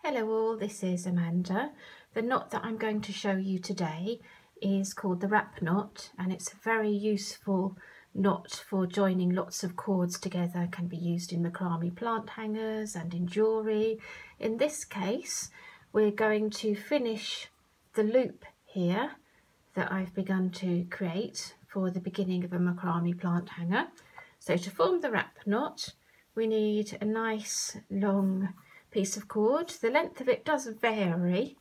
Hello all, this is Amanda. The knot that I'm going to show you today is called the wrap knot, and it's a very useful knot for joining lots of cords together. It can be used in macrame plant hangers and in jewellery. In this case, we're going to finish the loop here that I've begun to create for the beginning of a macrame plant hanger. So to form the wrap knot, we need a nice long piece of cord. The length of it does vary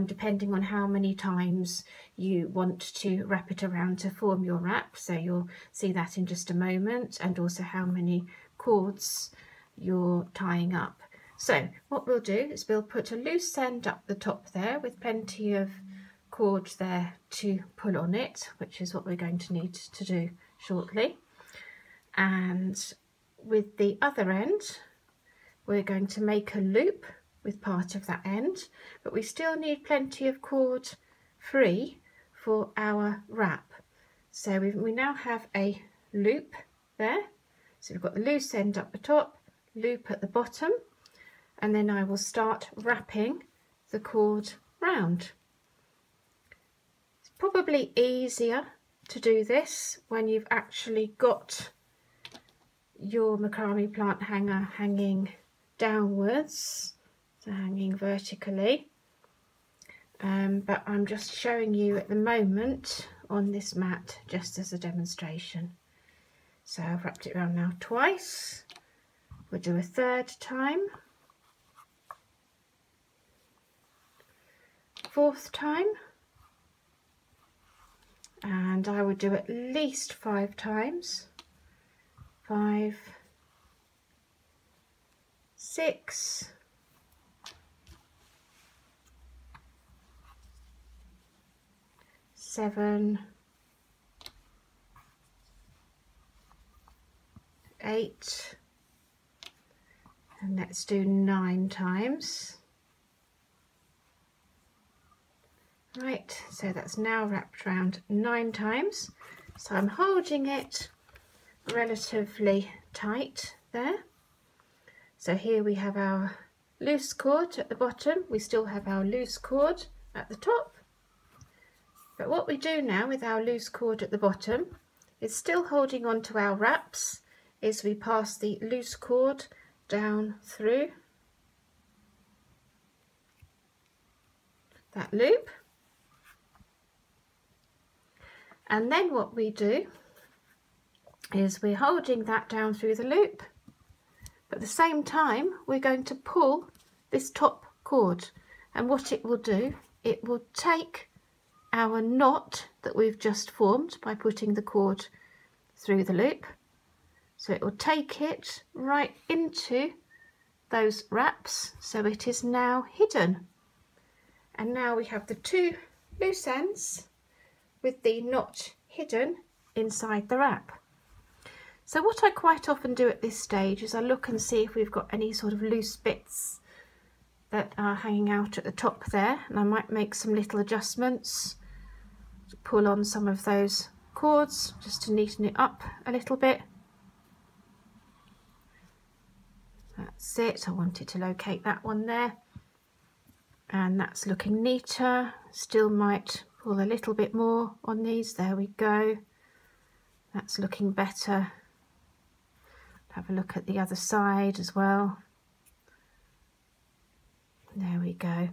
depending on how many times you want to wrap it around to form your wrap, so you'll see that in just a moment, and also how many cords you're tying up. So what we'll do is we'll put a loose end up the top there with plenty of cord there to pull on it, which is what we're going to need to do shortly. And with the other end, we're going to make a loop with part of that end, but we still need plenty of cord free for our wrap. So we now have a loop there. So we've got the loose end up the top, loop at the bottom, and then I will start wrapping the cord round. It's probably easier to do this when you've actually got your macrame plant hanger hanging downwards, so hanging vertically, but I'm just showing you at the moment on this mat just as a demonstration. So I've wrapped it around now twice. We'll do a third time, fourth time, and I would do at least 5 times. 5, 6, 7, 8, and let's do 9 times. Right, so that's now wrapped around 9 times. So I'm holding it relatively tight there. So here we have our loose cord at the bottom, we still have our loose cord at the top, but what we do now with our loose cord at the bottom is still holding on to our wraps, is we pass the loose cord down through that loop, and then what we do is we're holding that down through the loop, but at the same time we're going to pull this top cord, and what it will do, it will take our knot that we've just formed by putting the cord through the loop, so it will take it right into those wraps, so it is now hidden. And now we have the 2 loose ends with the knot hidden inside the wrap. So what I quite often do at this stage is I look and see if we've got any sort of loose bits that are hanging out at the top there, and I might make some little adjustments to pull on some of those cords just to neaten it up a little bit. That's it, I wanted to locate that one there, and that's looking neater. Still might pull a little bit more on these, there we go, that's looking better. Have a look at the other side as well. There we go.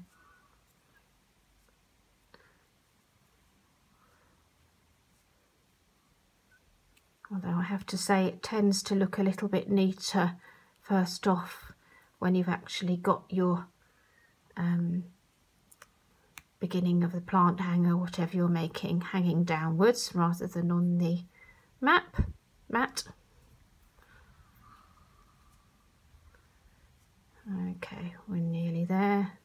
Although I have to say it tends to look a little bit neater first off when you've actually got your beginning of the plant hanger, whatever you're making, hanging downwards rather than on the mat. Okay, we're nearly there.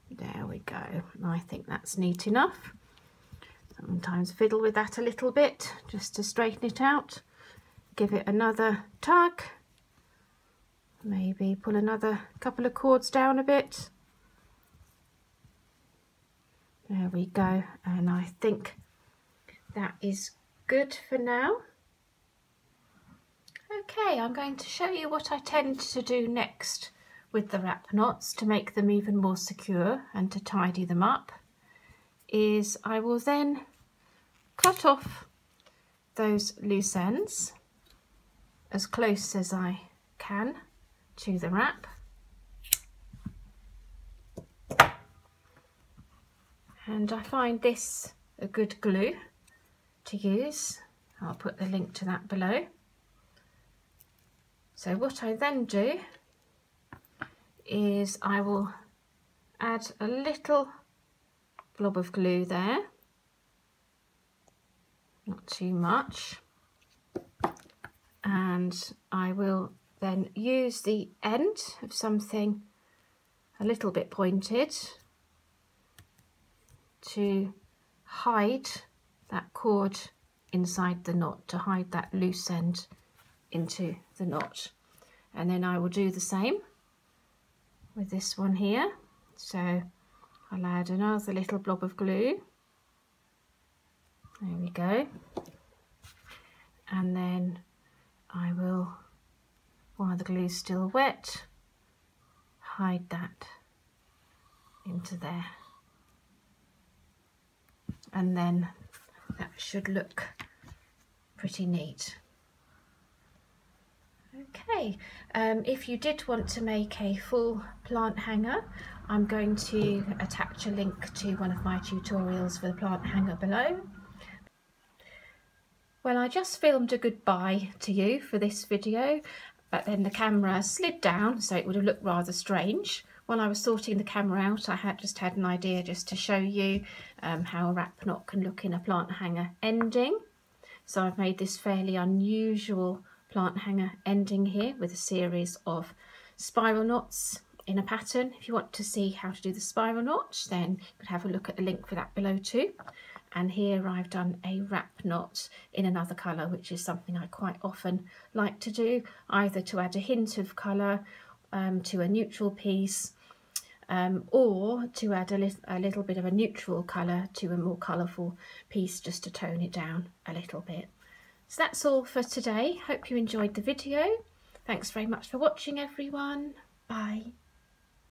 There we go. I think that's neat enough. Sometimes fiddle with that a little bit just to straighten it out. Give it another tug. Maybe pull another couple of cords down a bit. There we go. And I think that is good for now. Okay, I'm going to show you what I tend to do next with the wrap knots to make them even more secure and to tidy them up. Is I will then cut off those loose ends as close as I can to the wrap, and I find this a good glue to use. I'll put the link to that below. So what I then do is I will add a little blob of glue there, not too much, and I will then use the end of something a little bit pointed to hide that cord inside the knot, to hide that loose end into the knot. And then I will do the same with this one here. So I'll add another little blob of glue. There we go. And then I will, while the glue's still wet, hide that into there. And then that should look pretty neat. Okay, if you did want to make a full plant hanger, I'm going to attach a link to one of my tutorials for the plant hanger below. Well, I just filmed a goodbye to you for this video, but then the camera slid down, so it would have looked rather strange. While I was sorting the camera out, I had an idea just to show you how a wrap knot can look in a plant hanger ending. So I've made this fairly unusual plant hanger ending here with a series of spiral knots in a pattern. If you want to see how to do the spiral knot, then you could have a look at the link for that below too. And here I've done a wrap knot in another colour, which is something I quite often like to do, either to add a hint of colour to a neutral piece, or to add a little bit of a neutral colour to a more colourful piece, just to tone it down a little bit. So that's all for today. Hope you enjoyed the video. Thanks very much for watching, everyone. Bye.